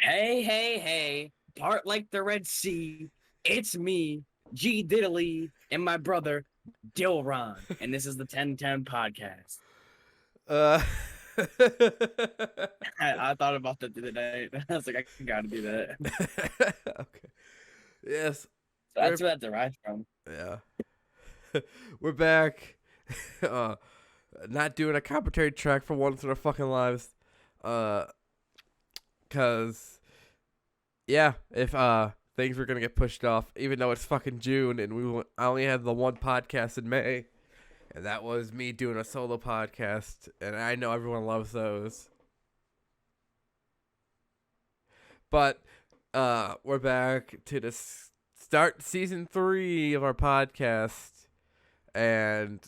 Hey, hey, hey, part like the Red Sea. It's me, G Diddley, and my brother, Dilron. And this is the 1010 podcast. Uh, I thought about that the other day. I was like, I gotta do that. okay. Yes, That's we're where that derives from. yeah, we're back. Uh, not doing a commentary track for once in our fucking lives. Uh, cause if things were gonna get pushed off, even though it's fucking June and I only had the one podcast in May, and that was me doing a solo podcast, and I know everyone loves those. But we're back to start season 3 of our podcast, and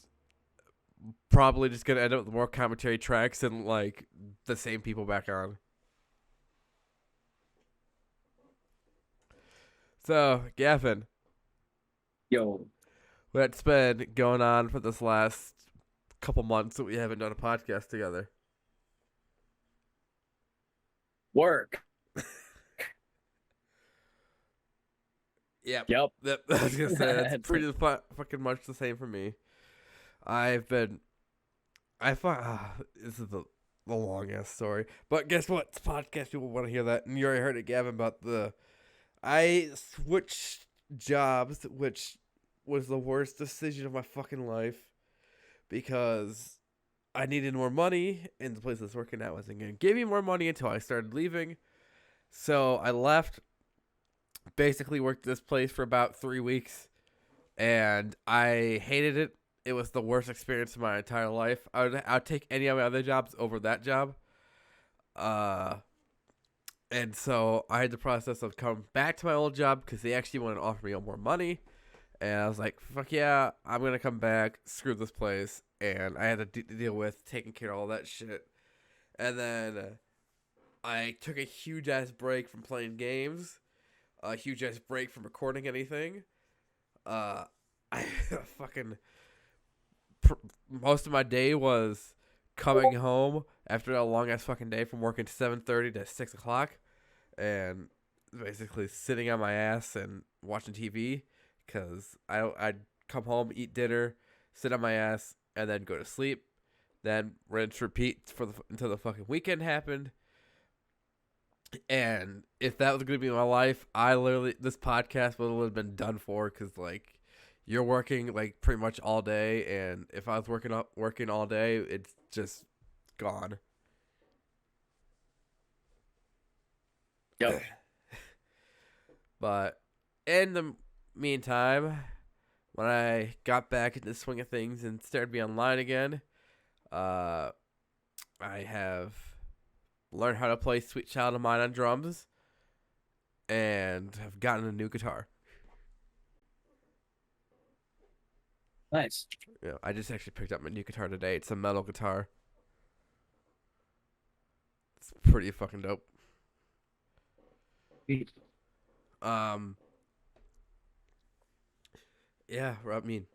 probably just gonna end up with more commentary tracks and like the same people back on. So, Gavin, Yo, what's been going on for this last couple months that we haven't done a podcast together? work. Yep. Yep. Yep. I was gonna say that's That's pretty fucking much the same for me. I've been, I thought this is the long ass story, but guess what? It's podcast people want to hear that, and you already heard it, Gavin, about I switched jobs, which was the worst decision of my fucking life because I needed more money, and the place I was working at wasn't going to give me more money until I started leaving. So I left, basically worked this place for about 3 weeks, and I hated it. It was the worst experience of my entire life. I'd take any of my other jobs over that job. Uh, and so I had the process of coming back to my old job because they actually wanted to offer me more money. And I was like, fuck yeah, I'm going to come back, screw this place. And I had to deal with taking care of all that shit. And then I took a huge ass break from playing games, a huge ass break from recording anything. I fucking. Most of my day was coming home after a long ass fucking day from working 7:30 to 6 o'clock, and basically sitting on my ass and watching TV because I'd come home, eat dinner, sit on my ass, and then go to sleep. Then rinse, repeat until the fucking weekend happened. And if that was gonna be my life, this podcast would have been done for because like you're working like pretty much all day, and if I was working all day, it's just gone. Yep. But in the meantime, when I got back into the swing of things and started to be online again, uh, I have learned how to play "Sweet Child of Mine" on drums, and have gotten a new guitar. Nice. Yeah, I just actually picked up my new guitar today. It's a metal guitar. It's pretty fucking dope. Um, yeah, I mean,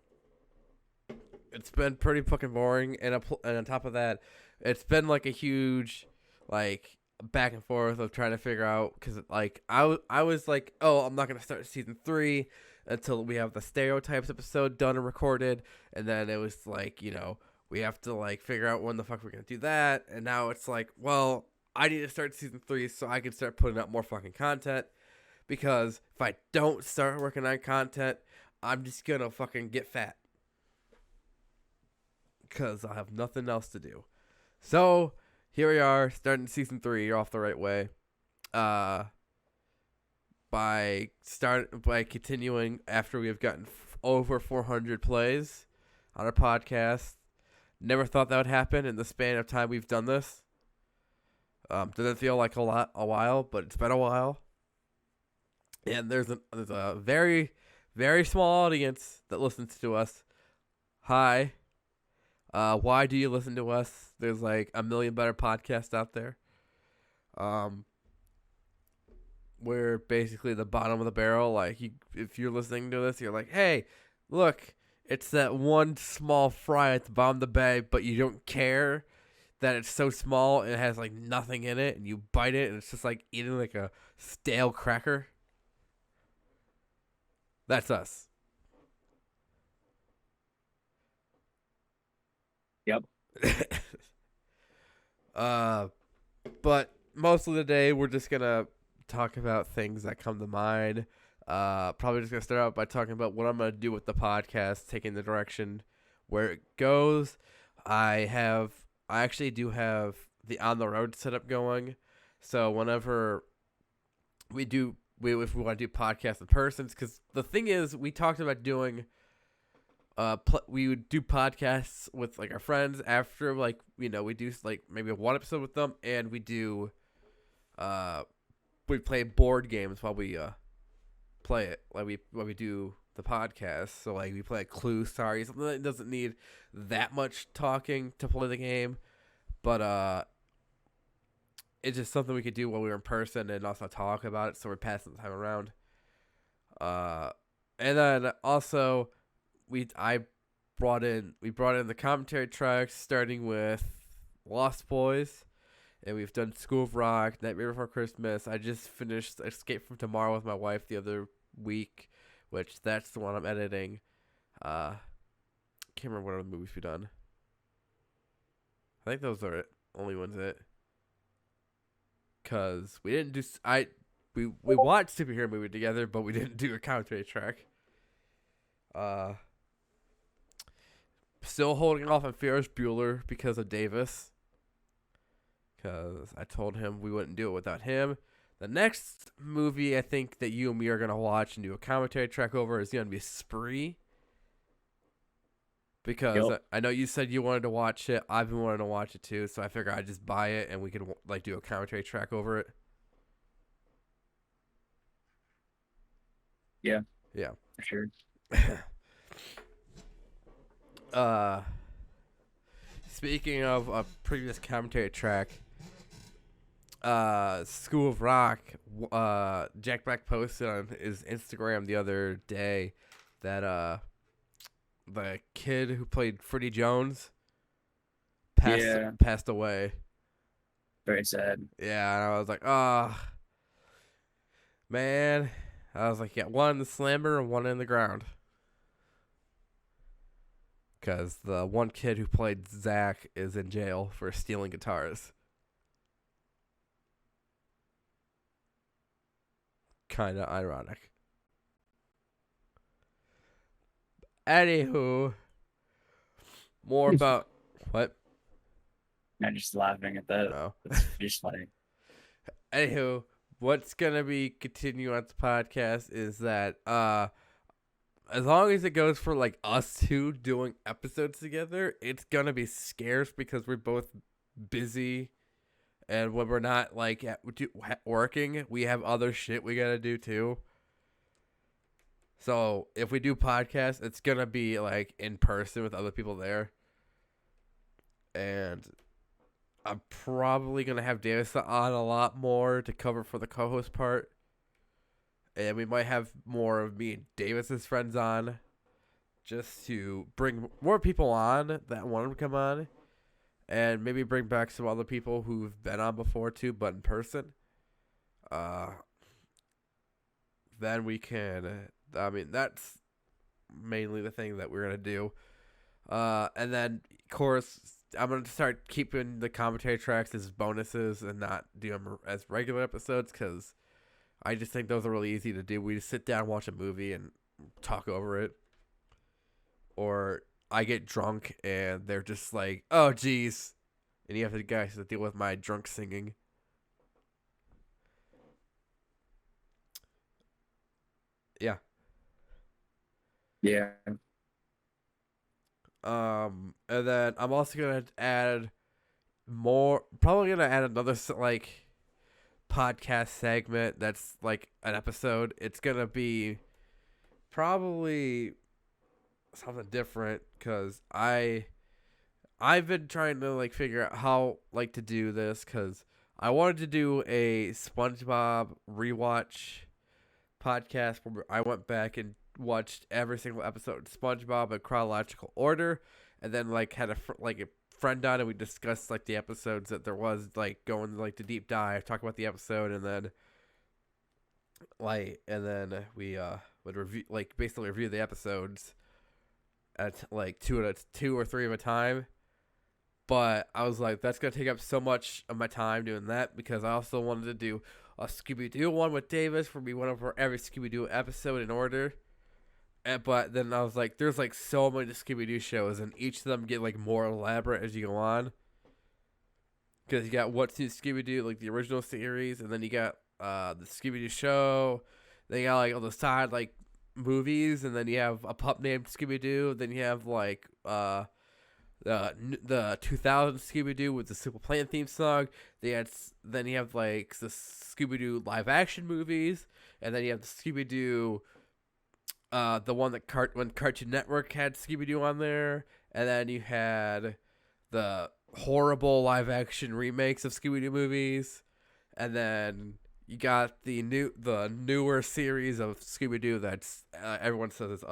it's been pretty fucking boring, and on top of that, it's been like a huge, like back and forth of trying to figure out because like I was like, oh, I'm not gonna start season 3 until we have the stereotypes episode done and recorded, and then it was like we have to like figure out when the fuck we're gonna do that, and now it's like, well, I need to start season 3 so I can start putting out more fucking content because if I don't start working on content, I'm just gonna fucking get fat because I have nothing else to do. So here we are, starting season 3. You're off the right way. Uh, by continuing after we have gotten over 400 plays on our podcast. Never thought that would happen in the span of time we've done this. Doesn't feel like a while, but it's been a while. And there's a very, very small audience that listens to us. Hi. Why do you listen to us? There's like a million better podcasts out there. We're basically the bottom of the barrel. Like, if you're listening to this, you're like, hey, look, it's that one small fry at the bottom of the bag, but you don't care. that it's so small and it has like nothing in it, and you bite it and it's just like eating like a stale cracker. That's us. Yep. uh, but most of the day we're just gonna talk about things that come to mind. Probably just gonna start out by talking about what I'm gonna do with the podcast, taking the direction where it goes. I actually do have the on the road setup going, so whenever if we want to do podcasts in person, because the thing is, we talked about doing we would do podcasts with like our friends after, like, we do like maybe one episode with them, and uh we play board games while we play it, like while we do the podcast. So like we play a Clue, sorry, something that doesn't need that much talking to play the game, but it's just something we could do while we were in person and also talk about it, so we're passing the time around. And then also we brought in the commentary tracks, starting with Lost Boys, and we've done School of Rock, Nightmare Before Christmas. I just finished Escape from Tomorrow with my wife the other week, which that's the one I'm editing. Can't remember what other movies we've done. I think those are it. Only ones it. Cause we didn't do we watched superhero movie together, but we didn't do a commentary track. Still holding off on Ferris Bueller because of Davis. Because I told him we wouldn't do it without him. The next movie I think that you and me are going to watch and do a commentary track over is going to be Spree. Because I know you said you wanted to watch it. I've been wanting to watch it too. So I figured I'd just buy it and we could like do a commentary track over it. Yeah. Yeah. For sure. Speaking of a previous commentary track, School of Rock, Jack Black posted on his Instagram the other day that the kid who played Freddie Jones passed away. Very sad. Yeah, and I was like, oh man. I was like, yeah, one in the slammer and one in the ground. Because the one kid who played Zach is in jail for stealing guitars. Kind of ironic. Anywho, more about what? I'm just laughing at that. Oh. It's just funny. Anywho, what's gonna be continuing on the podcast is that as long as it goes for like us two doing episodes together, it's gonna be scarce because we're both busy, and when we're not like working, we have other shit we gotta do too. So if we do podcasts, it's gonna be like in person with other people there, and I'm probably gonna have Davis on a lot more to cover for the co-host part. And we might have more of me and Davis's friends on, just to bring more people on that want to come on, and maybe bring back some other people who've been on before too, but in person. Then we can. I mean, that's mainly the thing that we're gonna do. And then of course I'm gonna start keeping the commentary tracks as bonuses and not do them as regular episodes, because I just think those are really easy to do. We just sit down, watch a movie, and talk over it. Or I get drunk, and they're just like, oh, geez. And you have to guys to deal with my drunk singing. Yeah. Yeah. And then I'm also going to add more, probably going to add another, like, podcast segment that's like an episode. It's gonna be probably something different, because I've been trying to like figure out how like to do this, because I wanted to do a SpongeBob rewatch podcast where I went back and watched every single episode of SpongeBob in chronological order, and then like had a friend on and we discussed like the episodes that there was, like going like the deep dive, talk about the episode, and then we would review, like basically review the episodes at like two or three of a time. But I was like, that's gonna take up so much of my time doing that, because I also wanted to do a Scooby Doo one with Davis, where we went over every Scooby Doo episode in order. But then I was like, there's like so many Scooby Doo shows, and each of them get like more elaborate as you go on. Because you got What's New Scooby Doo, like the original series, and then you got the Scooby Doo show. Then you got like all the side like movies, and then you have a pup named Scooby Doo. Then you have like the 2000 Scooby Doo with the Simple Plan theme song. Then you have like the Scooby Doo live action movies, and then you have the Scooby Doo, the one that when Cartoon Network had Scooby Doo on there, and then you had the horrible live action remakes of Scooby Doo movies, and then you got the newer series of Scooby Doo that's everyone says it's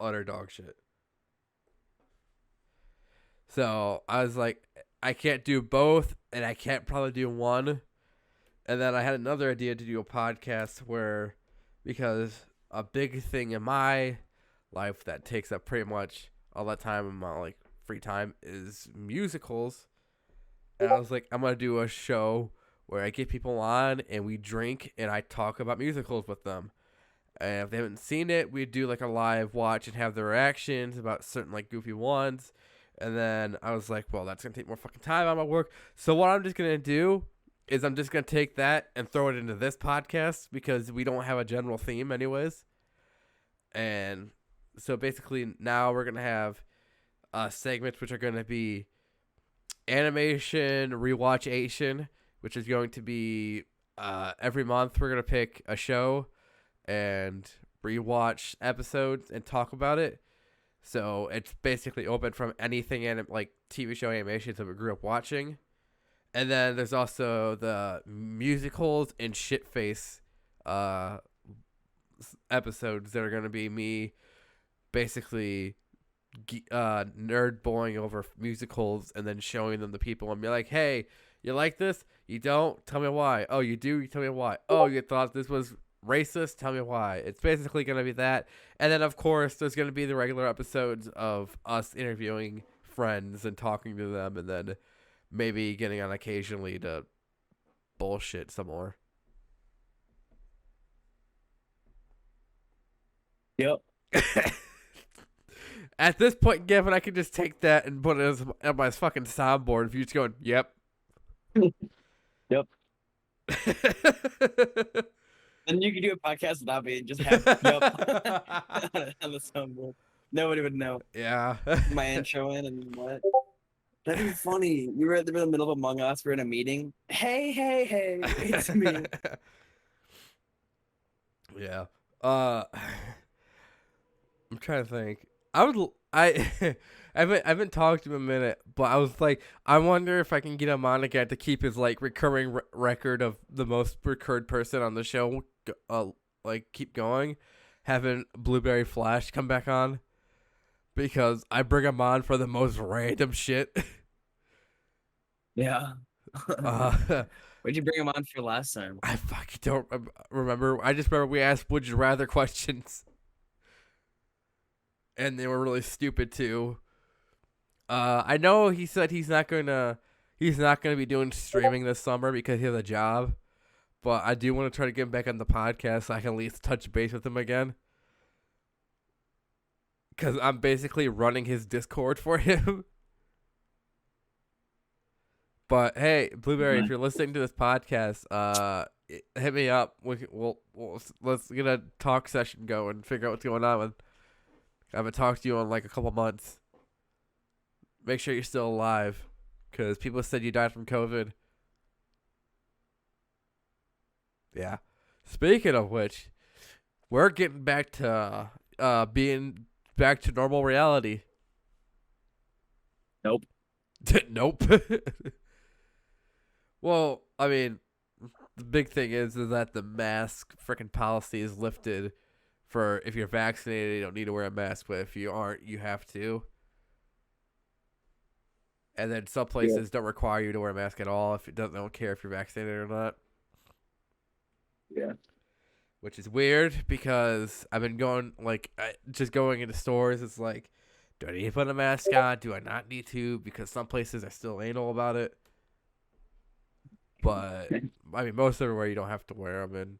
utter dog shit. So I was like, I can't do both, and I can't probably do one. And then I had another idea to do a podcast because a big thing in my life that takes up pretty much all that time in my like free time is musicals. And I was like, I'm gonna do a show where I get people on and we drink and I talk about musicals with them. And if they haven't seen it, we do like a live watch and have their reactions about certain like goofy ones. And then I was like, well, that's gonna take more fucking time on my work. So what I'm just gonna do is I'm just gonna take that and throw it into this podcast, because we don't have a general theme anyways. And so basically now we're gonna have segments which are gonna be animation rewatchation, which is going to be every month we're gonna pick a show and rewatch episodes and talk about it. So it's basically open from anything like TV show animations that we grew up watching. And then there's also the musicals and shitface episodes that are going to be me basically nerd boying over musicals and then showing them to people and be like, hey, you like this? You don't? Tell me why. Oh, you do? You tell me why. Oh, you thought this was racist? Tell me why. It's basically going to be that. And then, of course, there's going to be the regular episodes of us interviewing friends and talking to them, and then maybe getting on occasionally to bullshit some more. Yep. At this point, Gavin, I could just take that and put it as my fucking soundboard. If you're just going, yep. Yep. Then you could do a podcast without me and just have yep on the soundboard. Nobody would know. Yeah. My intro in and what. That'd be funny. You were in the middle of Among Us. We're in a meeting. Hey, it's me. Yeah. I'm trying to think. I haven't talked to him in a minute, but I was like, I wonder if I can get him on again to keep his like recurring record of the most recurred person on the show, like keep going, having Blueberry Flash come back on, because I bring him on for the most random shit. Yeah. What'd you bring him on for last time? I fucking don't remember. I just remember we asked would you rather questions. And they were really stupid too. I know he said he's not gonna be doing streaming this summer because he has a job. But I do want to try to get him back on the podcast so I can at least touch base with him again. Because I'm basically running his Discord for him. But hey, Blueberry, if you're listening to this podcast, hit me up. Let's get a talk session going and figure out what's going on. I haven't talked to you in like a couple months. Make sure you're still alive, because people said you died from COVID. Yeah. Speaking of which, we're getting back to being back to normal reality. Nope. Nope. Well, I mean, the big thing is that the mask freaking policy is lifted for if you're vaccinated, you don't need to wear a mask, but if you aren't, you have to. And then some Yeah. places don't require you to wear a mask at all if it doesn't, they don't care if you're vaccinated or not. Yeah. Which is weird because I've been going just going into stores. It's like, do I need to put a mask on? Do I not need to? Because some places are still anal about it. But I mean, most everywhere you don't have to wear them,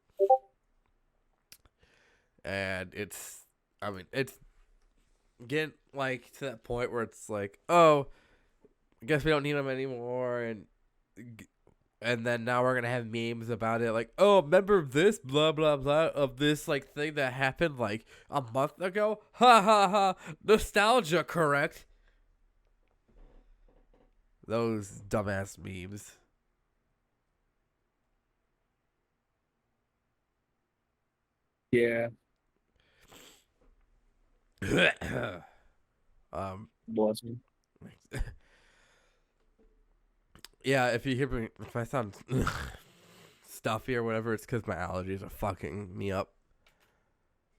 and I mean, it's getting like to that point where it's like, oh, I guess we don't need them anymore, and then now we're gonna have memes about it, like, oh, remember this blah blah blah of this like thing that happened like a month ago? Ha ha ha! Nostalgia, correct? Those dumbass memes. Yeah. um, Bless me. yeah. If you hear me, if I sound stuffy or whatever, it's because my allergies are fucking me up,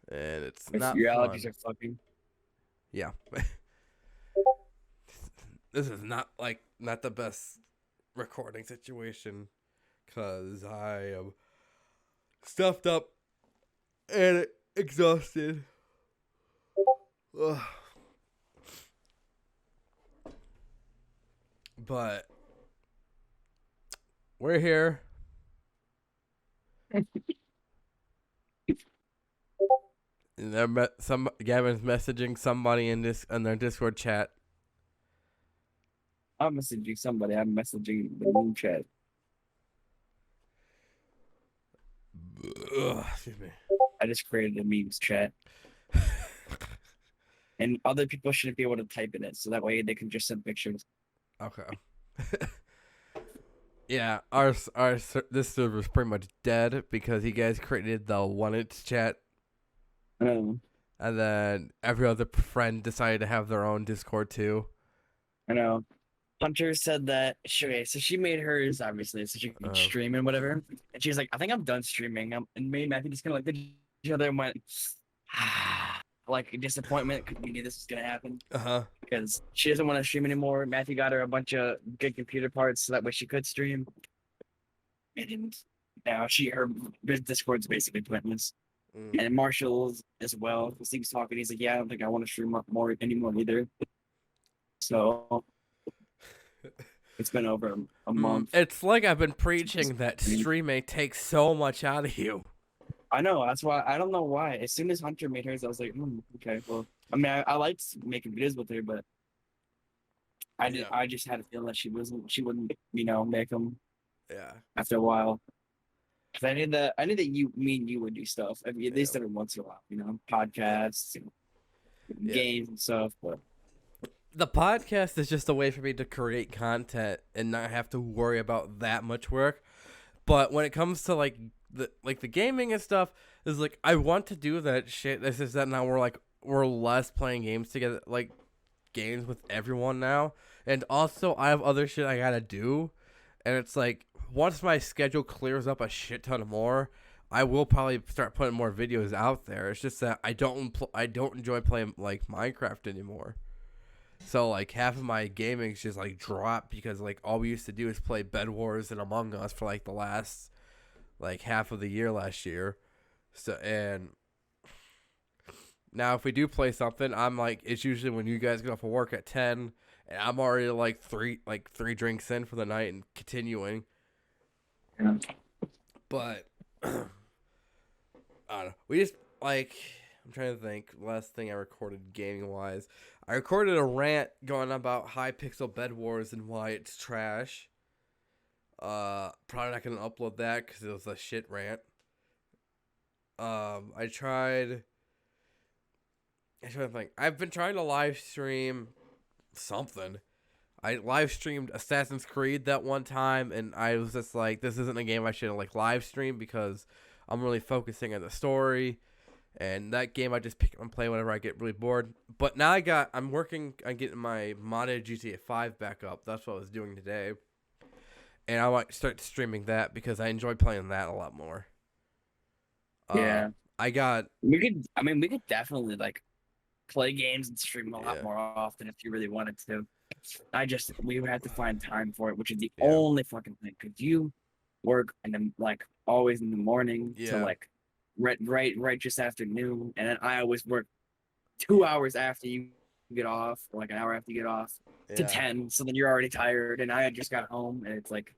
and it's not Your allergies fun. are fucking. Yeah. This is not the best recording situation because I am stuffed up and exhausted. Ugh. But we're here. And Gavin's messaging somebody in their Discord chat. I'm messaging somebody. I'm messaging the room chat. Ugh, excuse me. I just created a memes chat. And other people shouldn't be able to type in it, so that way they can just send pictures. Okay. Yeah, this server is pretty much dead because you guys created the 1inch chat, I know. and then every other friend decided to have their own Discord too. I know. Hunter said that. Okay, so she made hers obviously, so she could stream and whatever. And she's like, "I think I'm done streaming." And me and Matthew just kind of looked at each other and went, like disappointment. Because we knew this was gonna happen. Because she doesn't want to stream anymore. Matthew got her a bunch of good computer parts so that way she could stream. And now her Discord's basically pointless. And Marshall's as well. Because he was talking, he's like, "Yeah, I don't think I want to stream more anymore either." So it's been over a month. It's like I've been preaching that streaming takes so much out of you. I know. That's why I don't know why. As soon as Hunter made hers, I was like, okay, well, I mean, I liked making videos with her, but I just had a feeling that she wouldn't, make them. Yeah. After a while, because I knew that me and you would do stuff. I mean, at least every once in a while, podcasts, games and stuff. But the podcast is just a way for me to create content and not have to worry about that much work. But when it comes to like the gaming and stuff, is like I want to do that shit. This is that now we're less playing games together, like games with everyone now. And also I have other shit I gotta do, and it's like once my schedule clears up a shit ton more, I will probably start putting more videos out there. It's just that I don't enjoy playing like Minecraft anymore. So like half of my gaming's just like dropped because like all we used to do is play Bed Wars and Among Us for like the last like half of the year last year. So and now if we do play something, I'm like it's usually when you guys get off of work at 10 and I'm already like three drinks in for the night and continuing. yeah. But I don't know. We just like I'm trying to think. Last thing I recorded gaming wise, I recorded a rant going about Hypixel Bed Wars and why it's trash. Probably not gonna upload that because it was a shit rant. I tried to think. I've been trying to live stream something. I live streamed Assassin's Creed that one time, and I was just like, this isn't a game I should like live stream because I'm really focusing on the story. And that game I just pick up and play whenever I get really bored. But now I'm working on getting my modded GTA 5 back up. That's what I was doing today. And I might start streaming that because I enjoy playing that a lot more. Yeah. We could definitely like play games and stream a lot more often if you really wanted to. we would have to find time for it, which is the Yeah. only fucking thing. Cause you work and then like always in the morning to Yeah. like right just after noon, and then I always work 2 hours after you get off, or like an hour after you get off to Yeah. 10. So then you're already tired, and I just got home, and it's like,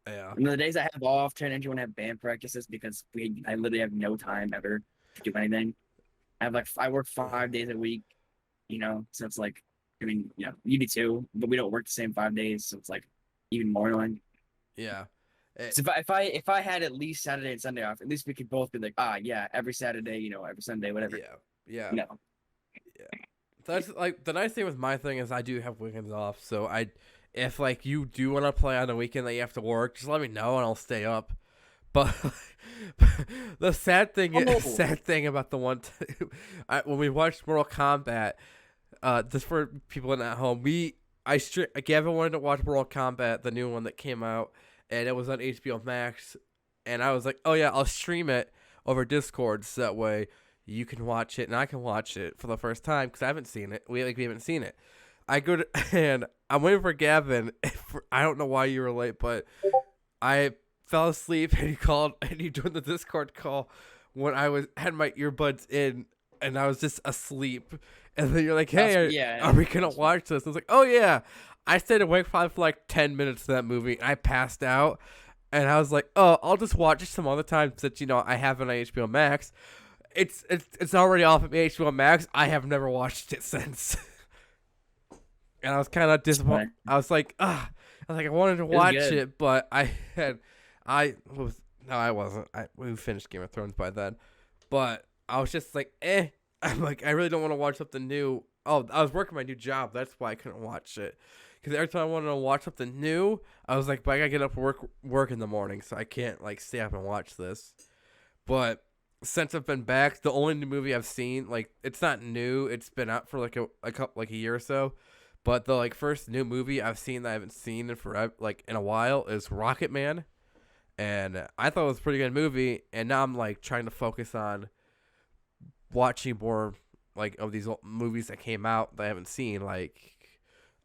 Yeah. and the days I have off, turn into when I have band practices because I literally have no time ever to do anything. I work 5 days a week, so it's like, I mean, you do too, but we don't work the same 5 days, so it's like even more annoying. Yeah. So if I had at least Saturday and Sunday off, at least we could both be like, yeah, every Saturday, every Sunday, whatever. Yeah. Yeah. No, Yeah. That's like the nice thing with my thing is I do have weekends off, so if like you do want to play on a weekend that you have to work, just let me know and I'll stay up. But the oh, sad thing about the when we watched Mortal Kombat, just for people at home, Gavin wanted to watch Mortal Kombat, the new one that came out, and it was on HBO Max, and I was like, oh yeah, I'll stream it over Discord, so that way you can watch it and I can watch it for the first time because I haven't seen it. We haven't seen it. I go to and I'm waiting for Gavin. I don't know why you were late, but I fell asleep and he called and he joined the Discord call when had my earbuds in and I was just asleep. And then you're like, "Hey, yeah, are we gonna watch this?" I was like, "Oh yeah." I stayed awake probably for like 10 minutes of that movie. I passed out, and I was like, "Oh, I'll just watch it some other time since I have it on HBO Max." It's already off of HBO Max. I have never watched it since, and I was kind of disappointed. I was like, I wanted to watch it, but I was no, I wasn't. We finished Game of Thrones by then, but I was just like, eh. I'm like, I really don't want to watch something new. Oh, I was working my new job. That's why I couldn't watch it. Because every time I wanted to watch something new, I was like, but I gotta get up for work in the morning, so I can't like stay up and watch this. But since I've been back, the only new movie I've seen, like, it's not new. It's been out for like a year or so. But the like first new movie I've seen that I haven't seen in forever, like in a while, is Rocket Man, and I thought it was a pretty good movie. And now I'm like trying to focus on watching more like of these movies that came out that I haven't seen. Like,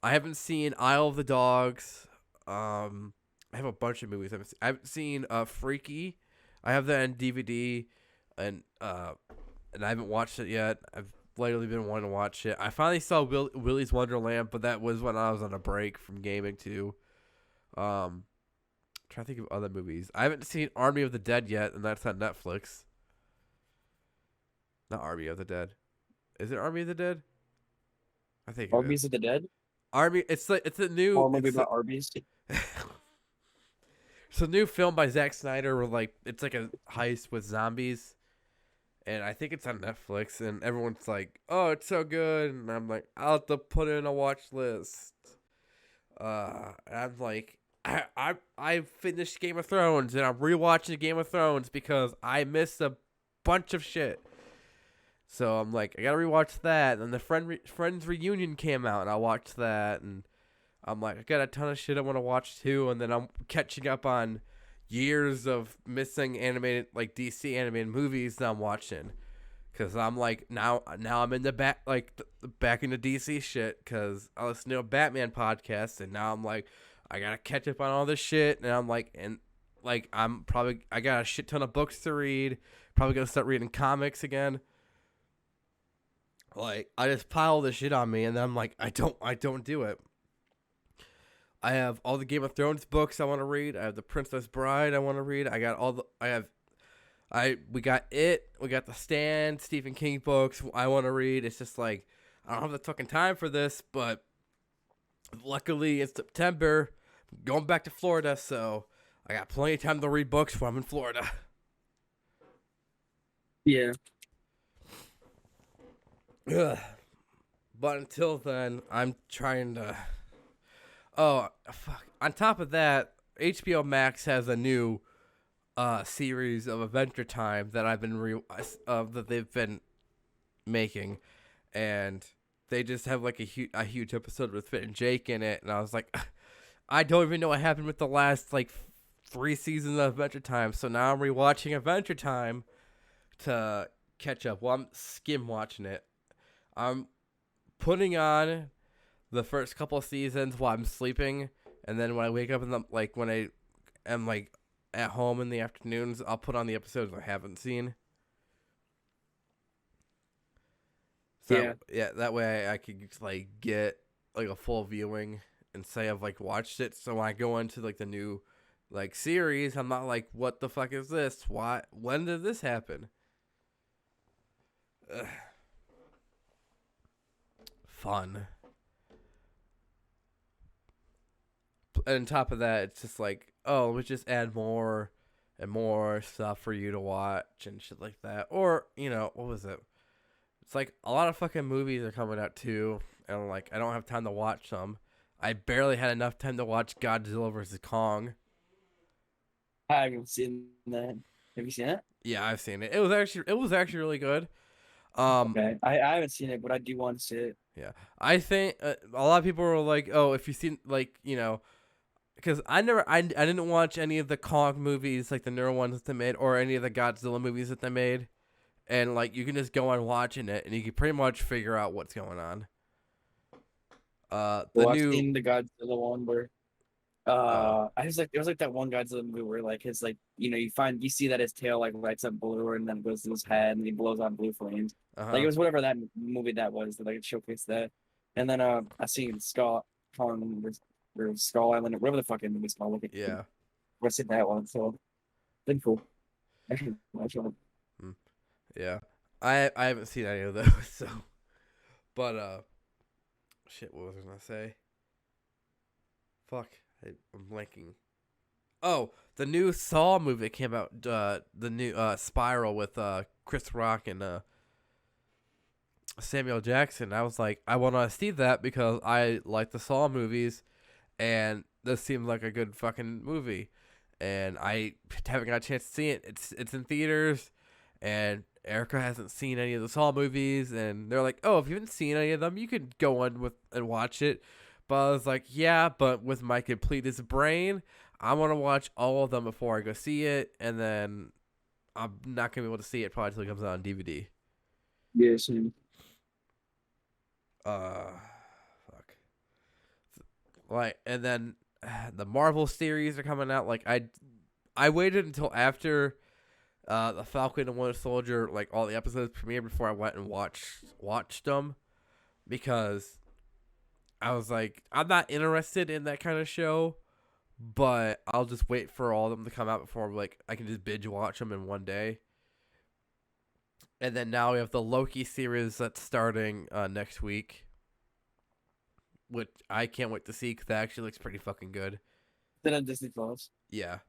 I haven't seen Isle of the Dogs. I have a bunch of movies I haven't seen. Freaky. I have that on DVD, and I haven't watched it yet. I've lately been wanting to watch it. I finally saw Willy's Wonderland, but that was when I was on a break from gaming too. Trying to think of other movies. I haven't seen Army of the Dead yet, and that's on Netflix. Not Army of the Dead. Is it Army of the Dead? I think it Arby's is. of the Dead. Army. It's a new. Or maybe about Arby's. It's a new film by Zack Snyder where like it's like a heist with zombies, and I think it's on Netflix. And everyone's like, "Oh, it's so good," and I'm like, "I'll have to put it in a watch list." I'm like, I finished Game of Thrones, and I'm rewatching Game of Thrones because I missed a bunch of shit. So I'm like, I gotta rewatch that. And the Friends reunion came out, and I watched that, and I'm like, I got a ton of shit I want to watch too. And then I'm catching up on years of missing animated, like DC animated movies that I'm watching, because I'm like now I'm in the back, like back into DC shit, because I listen to a Batman podcast, and now I'm like, I gotta catch up on all this shit, and I'm like, I got a shit ton of books to read. Probably gonna start reading comics again. Like, I just pile this shit on me, and then I'm like, I don't do it. I have all the Game of Thrones books I want to read. I have the Princess Bride I want to read. We got it. We got the Stand, Stephen King books I want to read. It's just like, I don't have the fucking time for this, but luckily it's September. I'm going back to Florida, so I got plenty of time to read books while I'm in Florida. Yeah. Ugh. But until then, I'm trying to. Oh, fuck. On top of that, HBO Max has a new series of Adventure Time that that they've been making, and they just have like a huge episode with Fit and Jake in it, and I was like, I don't even know what happened with the last like 3 seasons of Adventure Time, so now I'm rewatching Adventure Time to catch up. Well, I'm skim watching it. I'm putting on the first couple of seasons while I'm sleeping, and then when I wake up in the when I am at home in the afternoons, I'll put on the episodes I haven't seen. So that way I could get a full viewing and say I've watched it. So when I go into the new series, I'm not like, what the fuck is this? Why? When did this happen? Ugh. Fun. And on top of that, it's just oh, let's just add more and more stuff for you to watch and shit like that. Or, what was it? It's a lot of fucking movies are coming out too, and I don't have time to watch them. I barely had enough time to watch Godzilla vs. Kong. I haven't seen that. Have you seen it? Yeah, I've seen it. It was actually really good. Okay, I haven't seen it, but I do want to see it. Yeah, I think a lot of people were like, "Oh, if you've seen because I didn't watch any of the Kong movies, the newer ones that they made, or any of the Godzilla movies that they made, and you can just go on watching it, and you can pretty much figure out what's going on. I've seen the Godzilla one where I was it was that one Godzilla movie where you see that his tail lights up blue and then goes to his head and he blows out blue flames. It was whatever that movie that was that it showcased that. And then I seen Skull Kong or Skull Island or whatever the fucking movie's called. Yeah. I seen that one, so been cool. Actually. Yeah. I haven't seen any of those, so but shit, what was I gonna say? Fuck. I'm blanking. Oh, the new Saw movie that came out, the new Spiral with Chris Rock and Samuel Jackson. I was like, I want to see that because I like the Saw movies, and this seems like a good fucking movie. And I haven't got a chance to see it. It's in theaters, and Erica hasn't seen any of the Saw movies, and they're like, oh, if you haven't seen any of them, you could go on and watch it. But I was like, yeah, but with my completest brain, I want to watch all of them before I go see it, and then I'm not going to be able to see it probably until it comes out on DVD. Yeah, same. Fuck. And then the Marvel series are coming out. I waited until after the Falcon and Winter Soldier, all the episodes premiered before I went and watched them, because I was like, I'm not interested in that kind of show, but I'll just wait for all of them to come out before I can just binge watch them in one day. And then now we have the Loki series that's starting next week, which I can't wait to see because that actually looks pretty fucking good. Then on Disney Plus. Yeah.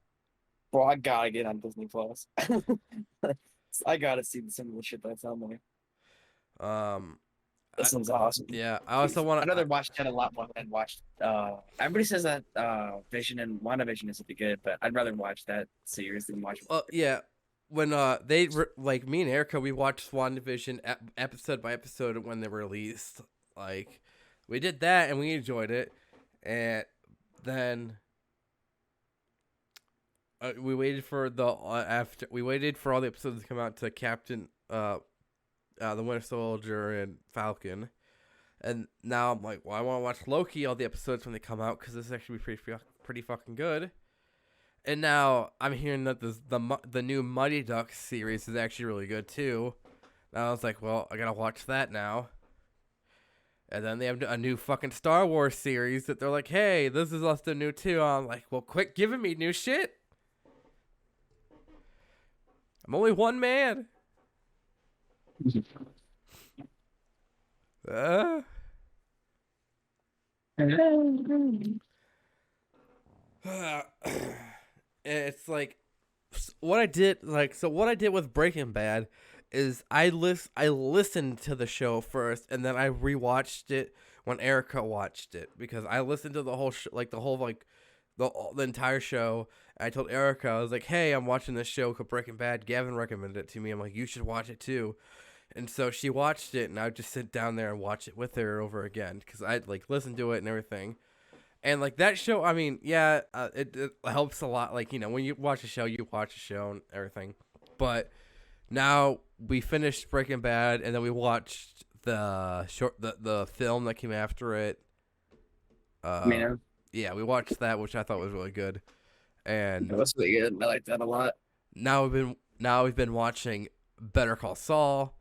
Bro, I gotta get on Disney Plus. I gotta see some of the shit that's on there. This one's awesome. Yeah, I also want to. I'd rather watch that a lot more than watch. Everybody says that Vision and WandaVision is pretty good, but I'd rather watch that series than watch. Yeah, when me and Erica, we watched WandaVision episode by episode when they were released. We did that and we enjoyed it, and then we waited for we waited for all the episodes to come out to Captain the Winter Soldier and Falcon, and now I'm like, well, I want to watch Loki, all the episodes when they come out, because this is actually pretty fucking good. And now I'm hearing that the new Mighty Ducks series is actually really good too. Now I was like, well, I gotta watch that now. And then they have a new fucking Star Wars series that they're like, hey, this is also new too. I'm like, well, quit giving me new shit. I'm only one man. It's what I did with Breaking Bad is I listened to the show first, and then I rewatched it when Erica watched it, because I listened to the whole the entire show. I told Erica, I was like, hey, I'm watching this show called Breaking Bad. Gavin recommended it to me. I'm like, you should watch it too. And so she watched it, and I would just sit down there and watch it with her over again, because I'd listen to it and everything. And that show, I mean, yeah, it helps a lot. When you watch a show, you watch a show and everything. But now we finished Breaking Bad, and then we watched the film that came after it, I mean, Yeah, we watched that, which I thought was really good. And that's really good. I like that a lot. now we've been watching Better Call Saul,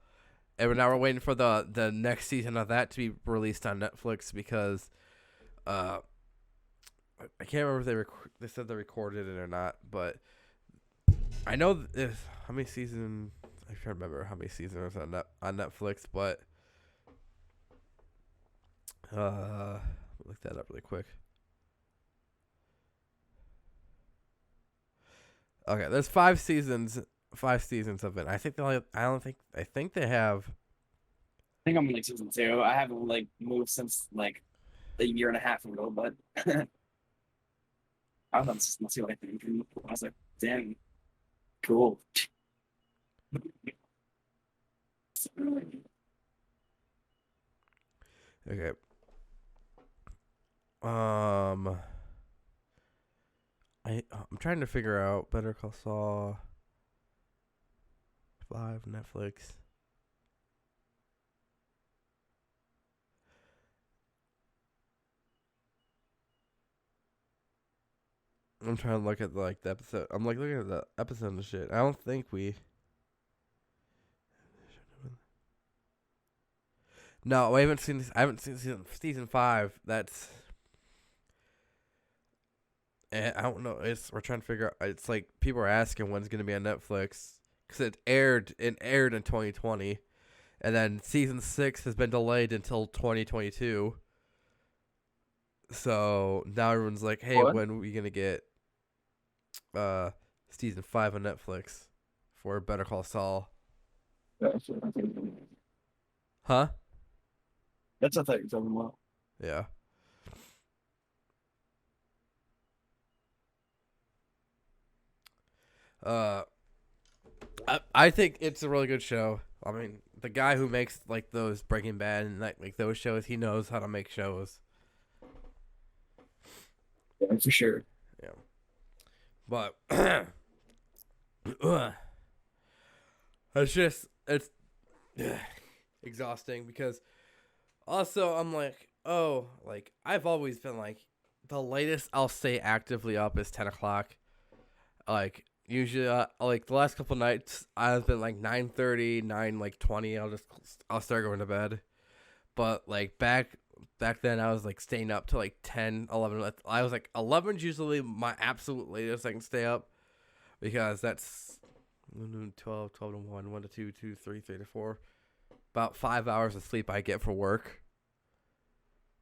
and now we're waiting for the next season of that to be released on Netflix because uh I can't remember if they said they recorded it or not, but I know how many seasons. I can't remember how many seasons on Netflix, but look that up really quick. Okay, there's 5 seasons. 5 seasons of it. I think they only. I don't think. I think they have. I think I'm in like season 2. I haven't like moved since like a year and a half ago, but I was on season 2, I think. And I was like, damn, cool. Okay. Um. I'm trying to figure out Better Call Saul 5 Netflix. I'm trying to look at like the episode. I'm like looking at the episode and shit. I don't think we. No, I haven't seen this. I haven't seen season 5. That's. I don't know. We're trying to figure out. It's like people are asking when's gonna be on Netflix because it aired. It aired in 2020, and then season 6 has been delayed until 2022. So now everyone's like, "Hey, What? when are we gonna get season 5 on Netflix for Better Call Saul?" That's Huh? what I thought you were talking about. Yeah. Uh, I think it's a really good show. I mean, the guy who makes like those Breaking Bad and like those shows, he knows how to make shows. Yeah, for sure. Yeah. But it's exhausting because also I'm like, oh, like I've always been like the latest I'll stay actively up is 10 o'clock. Like usually, like the last couple nights, I've been like 9:30, 9:20. I'll start going to bed. But like back then, I was like staying up to like 10, 11. I was like 11's usually my absolute latest I can stay up because that's 12, 12 to 1, 1 to 2, 2 to 3, 3 to 4. About 5 hours of sleep I get for work,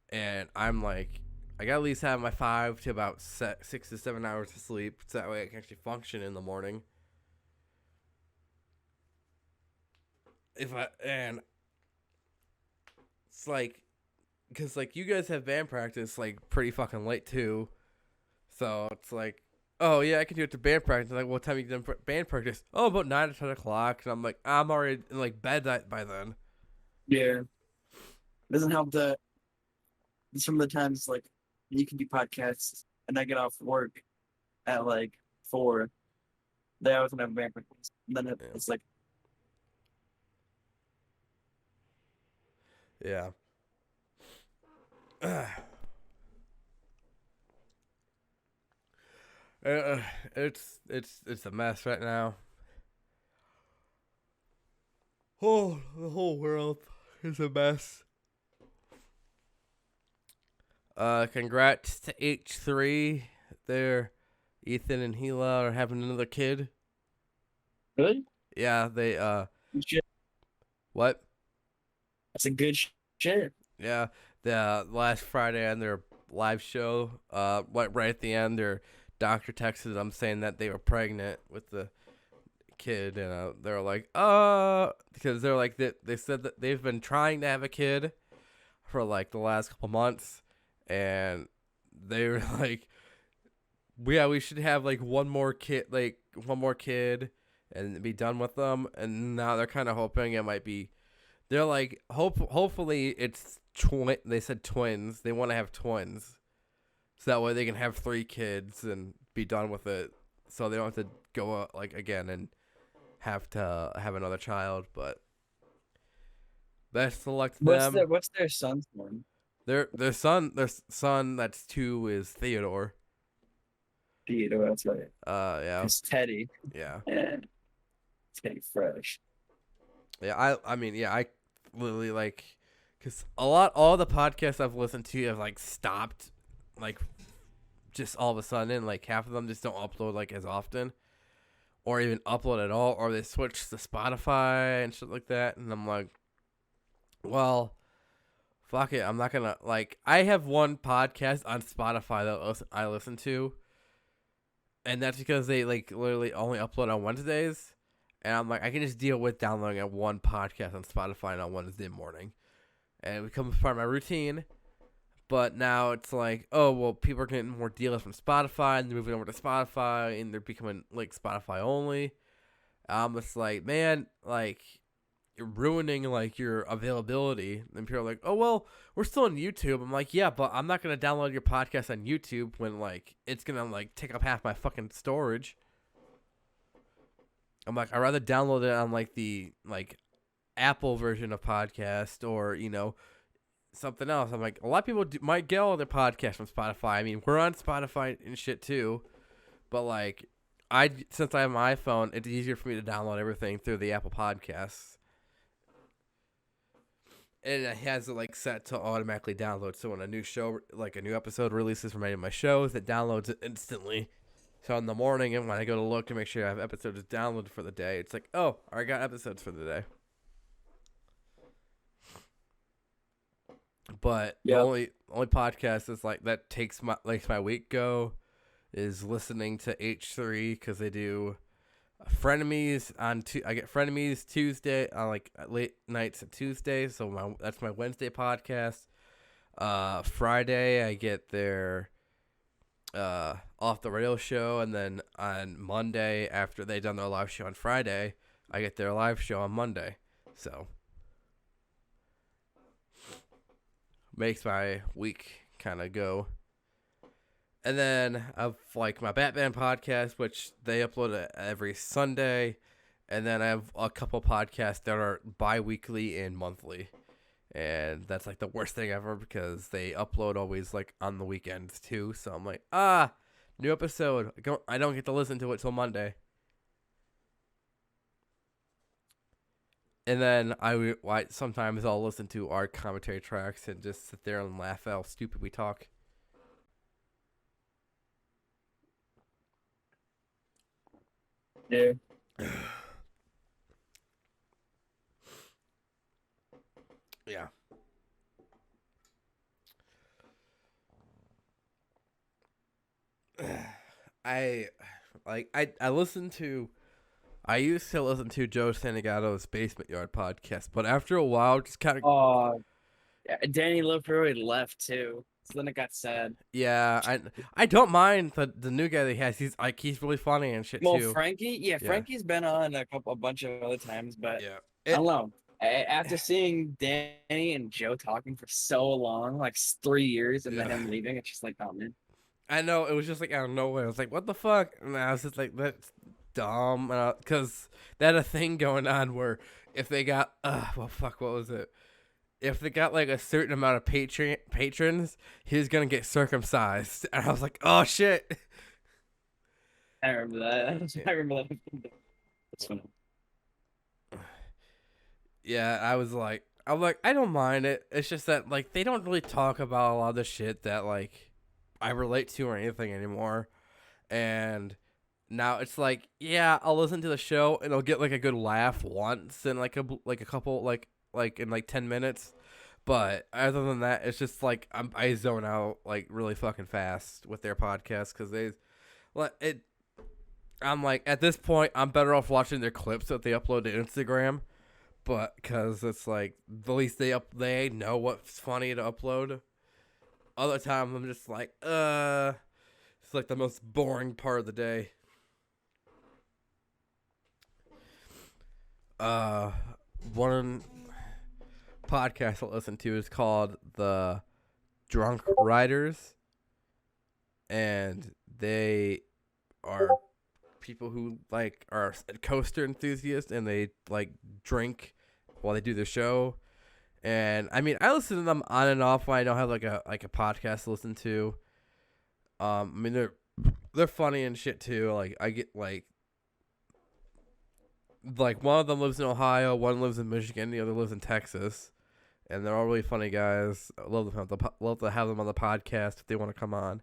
and I'm like, I gotta at least have my 5 to about 6 to 7 hours of sleep, so that way I can actually function in the morning. And it's like, because like you guys have band practice like pretty fucking late too, so it's like, oh yeah, I can do it to band practice. Like, what time you done band practice? Oh, about 9 to 10 o'clock, and I'm like, I'm already in like bed by then. Yeah. Doesn't help that some of the times like you can do podcasts and I get off work at like 4. They always have band practice. And then it's like Yeah. Uh, it's a mess right now. Oh, the whole world is a mess. Congrats to H3. They're Ethan and Gila are having another kid. really? Yeah, they Shit. what? That's a good shit. Yeah, the last Friday on their live show, right at the end, their doctor texted them saying that they were pregnant with the kid, and they're like, because they're like they said that they've been trying to have a kid for like the last couple months, and they were like, yeah, we should have like one more kid, and be done with them. And now they're kind of hoping it might be. They're like, hopefully it's twin. They said twins. They want to have twins, so that way they can have 3 kids and be done with it. So they don't have to go like again and have to have another child. But best of luck to them. What's their son's name? Their son that's 2 is Theodore. Theodore, that's right. Yeah. Because Teddy. Yeah. Yeah, Teddy Fresh. Yeah, I mean, yeah, I literally like, cause all the podcasts I've listened to have like stopped, like, just all of a sudden, like half of them just don't upload like as often, or even upload at all, or they switch to Spotify and shit like that, and I'm like, well, fuck it, I'm not gonna like. I have one podcast on Spotify that I listen to, and that's because they like literally only upload on Wednesdays. And I'm like, I can just deal with downloading one podcast on Spotify on Wednesday morning. And it becomes part of my routine. But now it's like, oh, well, people are getting more deals from Spotify, and they're moving over to Spotify, and they're becoming, like, Spotify only. It's like, man, like, you're ruining, like, your availability. And people are like, oh, well, we're still on YouTube. I'm like, yeah, but I'm not going to download your podcast on YouTube when, like, it's going to, like, take up half my fucking storage. I'm like, I'd rather download it on like the like Apple version of podcast or something else. I'm like, a lot of people might get all their podcasts from Spotify. I mean, we're on Spotify and shit too, but like, since I have my iPhone, it's easier for me to download everything through the Apple Podcasts, and it has it like set to automatically download. So when a new show, like a new episode releases from any of my shows, it downloads it instantly. So in the morning, and when I go to look to make sure I have episodes downloaded for the day, it's like, oh, I got episodes for the day. But the only podcast is like that makes my week go is listening to H3 because they do Frenemies on I get Frenemies Tuesday on like late nights on Tuesday, so that's my Wednesday podcast. Friday I get their off the radio show, and then on Monday after they done their live show on Friday, I get their live show on Monday. So makes my week kind of go. And then I've like my Batman podcast, which they upload it every Sunday, and then I have a couple podcasts that are bi-weekly and monthly. And that's like the worst thing ever because they upload always like on the weekends too. So I'm like, new episode. I don't get to listen to it till Monday. And then sometimes I'll listen to our commentary tracks and just sit there and laugh at how stupid we talk. Yeah. Yeah. I used to listen to Joe Santagato's Basement Yard podcast, but after a while, just kind of. Oh, yeah, Danny Lefroy left too, so then it got sad. Yeah, I don't mind the new guy that he has. He's really funny and shit Well, too. Frankie, Yeah. Frankie's been on a bunch of other times, but Yeah, I don't know. After seeing Danny and Joe talking for so long, like 3 years, and then him leaving, it's just like, oh man. I know, it was just like out of nowhere. I was like, what the fuck? And I was just like, that's dumb. Because they had a thing going on where if they got, well, fuck, what was it? If they got like a certain amount of patrons, he was going to get circumcised. And I was like, oh shit. I remember that. I remember that. That's funny. Yeah, I'm like, I don't mind it. It's just that like they don't really talk about a lot of the shit that like I relate to or anything anymore. And now it's like, yeah, I'll listen to the show and I'll get like a good laugh once in like a couple like in like 10 minutes. But other than that, it's just like I zone out like really fucking fast with their podcast because I'm like, at this point, I'm better off watching their clips that they upload to Instagram. But because it's like at least they know what's funny to upload. Other times I'm just like, it's like the most boring part of the day. One podcast I listen to is called The Drunk Riders, and they are people who like are coaster enthusiasts and they like drink while they do their show, And I mean, I listen to them on and off when I don't have like a podcast to listen to. I mean, they're funny and shit too. Like I get like one of them lives in Ohio, one lives in Michigan, the other lives in Texas, and they're all really funny guys. I love love to have them on the podcast if they want to come on.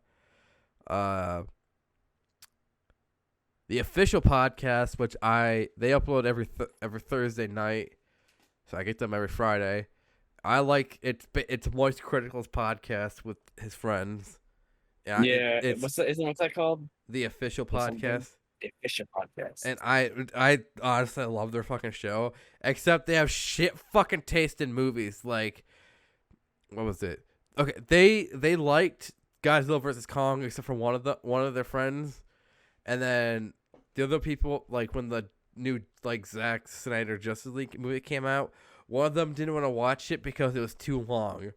The official podcast, which they upload every Thursday night, so I get them every Friday. I like it's Moist Critical's podcast with his friends. Yeah, Yeah, it's what's that called? the official Or something? podcast. The official podcast. And I honestly love their fucking show. Except they have shit fucking taste in movies. Like, what was it? Okay, they liked Godzilla versus Kong, except for one of their friends, and then the other people, like when the new like Zack Snyder Justice League movie came out, one of them didn't want to watch it because it was too long,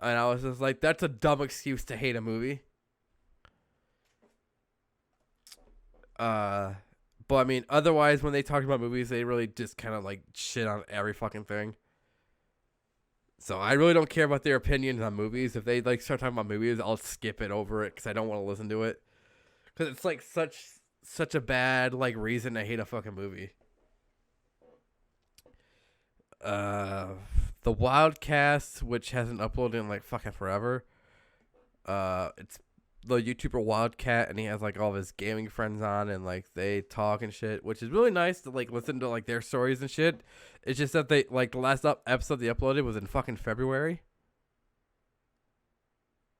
and I was just like, that's a dumb excuse to hate a movie. But I mean, otherwise, when they talk about movies, they really just kind of like shit on every fucking thing. So I really don't care about their opinions on movies. If they like start talking about movies, I'll skip it over it because I don't want to listen to it. Because it's like such a bad like reason to hate a fucking movie. The Wildcast, which hasn't uploaded in like fucking forever. It's the YouTuber Wildcat, and he has like all of his gaming friends on, and like they talk and shit, which is really nice to like listen to like their stories and shit. It's just that they like the last episode they uploaded was in fucking February,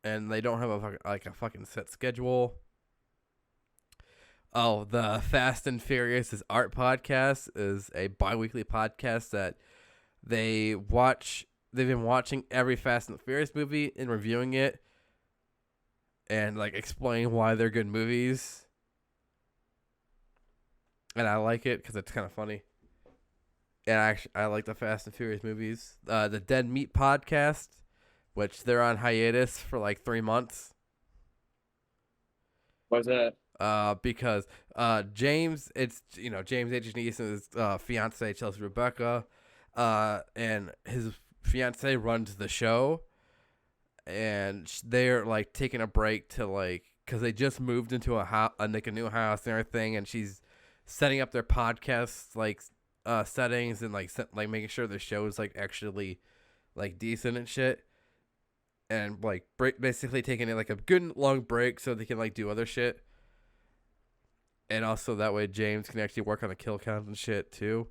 and they don't have a fucking set schedule. Oh, the Fast and Furious is Art podcast is a bi-weekly podcast that they've been watching every Fast and Furious movie and reviewing it and like explaining why they're good movies. And I like it because it's kind of funny. And I like the Fast and Furious movies. The Dead Meat podcast, which they're on hiatus for like 3 months. What's that? Because James James H. Neeson's fiance Chelsea Rebecca, and his fiance runs the show, and they're like taking a break to like because they just moved into a house, like a new house and everything, and she's setting up their podcast like settings and like making sure the show is like actually like decent and shit. And like basically taking it like a good long break so they can like do other shit. And also that way James can actually work on the kill count and shit too.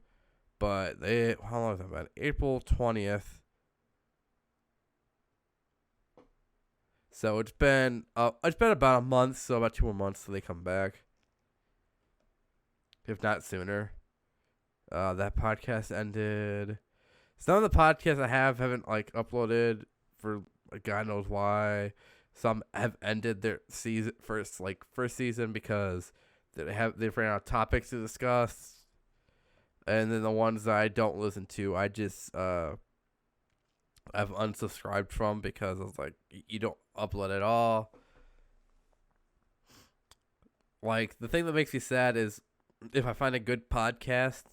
But how long is that been? April 20th. So it's been about a month, so about 2 more months till they come back. If not sooner. That podcast ended. Some of the podcasts I haven't like uploaded for like God knows why. Some have ended their first season because they've ran out of topics to discuss. And then the ones that I don't listen to, I just I've unsubscribed from because I was like, you don't upload at all. Like the thing that makes me sad is if I find a good podcast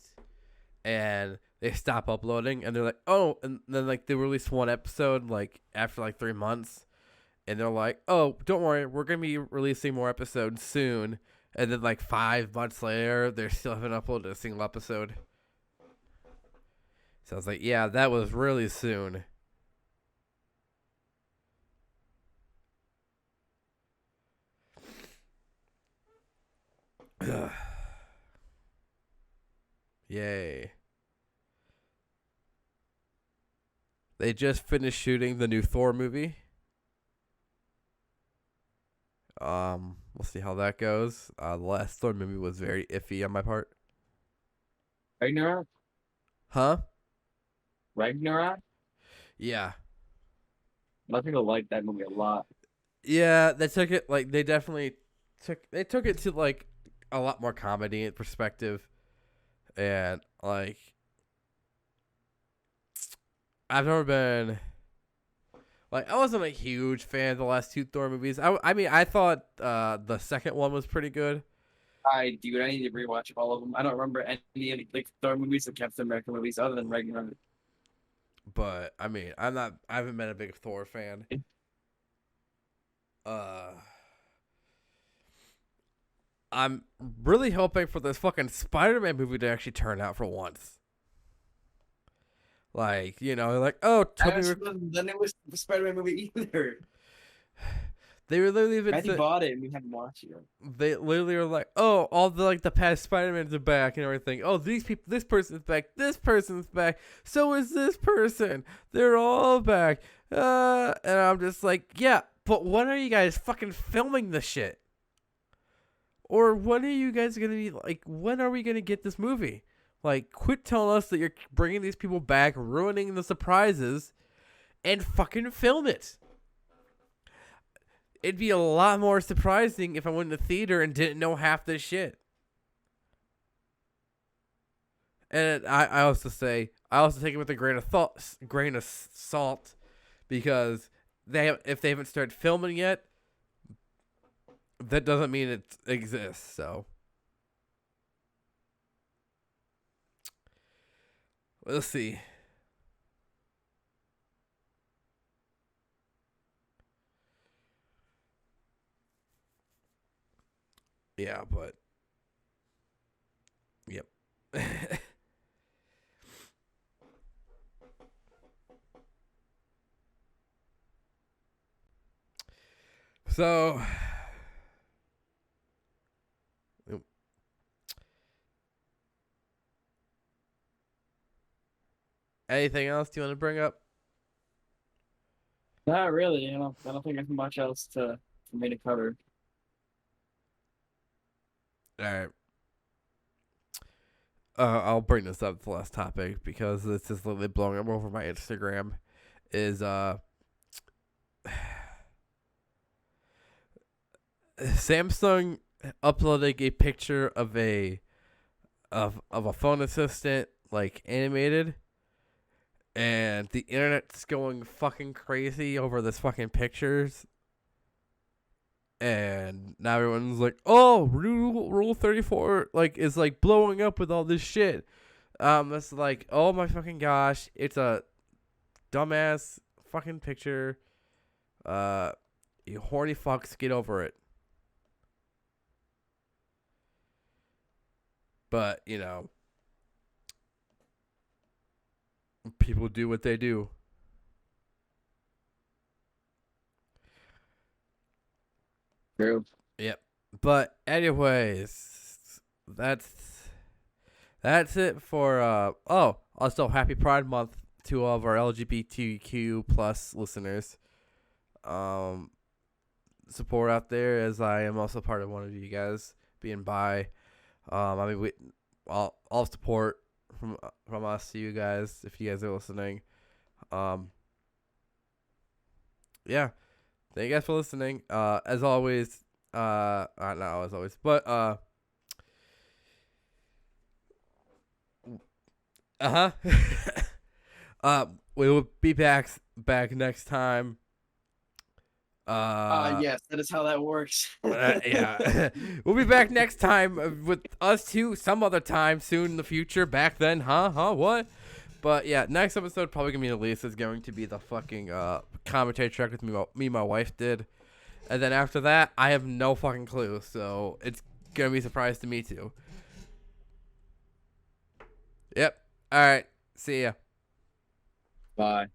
and they stop uploading and they're like, oh, and then like they release one episode like after like 3 months, and they're like, oh, don't worry, we're gonna be releasing more episodes soon. And then like 5 months later, they still haven't uploaded a single episode. So I was like, yeah, that was really soon. Yay. They just finished shooting the new Thor movie. We'll see how that goes. The last Thor movie was very iffy on my part. Ragnarok? Huh? Ragnarok? Yeah. A lot of people like that movie a lot. Yeah, they took it like they took it to like a lot more comedy and perspective, and like I've never been like I wasn't a huge fan of the last 2 Thor movies. I mean I thought the second one was pretty good. I need to rewatch all of them. I don't remember any of the like Thor movies or Captain America movies other than Ragnarok. But I mean, I haven't been a big Thor fan. I'm really hoping for this fucking Spider-Man movie to actually turn out for once. Like, like, oh, Then it was the Spider-Man movie either. they were literally even Matthew bought it and we haven't watched it. they literally are like, oh, all the the past Spider-Mans are back and everything. Oh, these people, this person's back, this person's back. So is this person. They're all back. And I'm just like, yeah, but when are you guys fucking filming this shit? Or when are you guys gonna be like? When are we gonna get this movie? Like, quit telling us that you're bringing these people back, ruining the surprises, and fucking film it. It'd be a lot more surprising if I went to the theater and didn't know half this shit. And I also take it with a grain of salt, because if they haven't started filming yet, that doesn't mean it exists. So we'll see. Yeah, but yep. So anything else you want to bring up? Not really. I don't think there's much else for me to cover. All right. I'll bring this up the last topic because this is literally blowing up over my Instagram. Is Samsung uploading a picture of a phone assistant, like, animated, and the internet's going fucking crazy over this fucking pictures. And now everyone's like, oh, rule 34 like is like blowing up with all this shit. It's like, oh my fucking gosh, it's a dumbass fucking picture. You horny fucks, get over it. But, people do what they do. True. Yep. But anyways, that's it for also happy Pride Month to all of our LGBTQ plus listeners. Support out there, as I am also part of one of you guys being bi. I mean, all support from us to you guys if you guys are listening. Yeah. Thank you guys for listening. As always, not as always, but we will be back next time. Yes, that is how that works. Yeah. We'll be back next time with us two some other time soon in the future. Back then, what? But yeah, next episode probably gonna be released is going to be the fucking commentary track with me and my wife did. And then after that, I have no fucking clue. So it's gonna be a surprise to me too. Yep. Alright. See ya. Bye.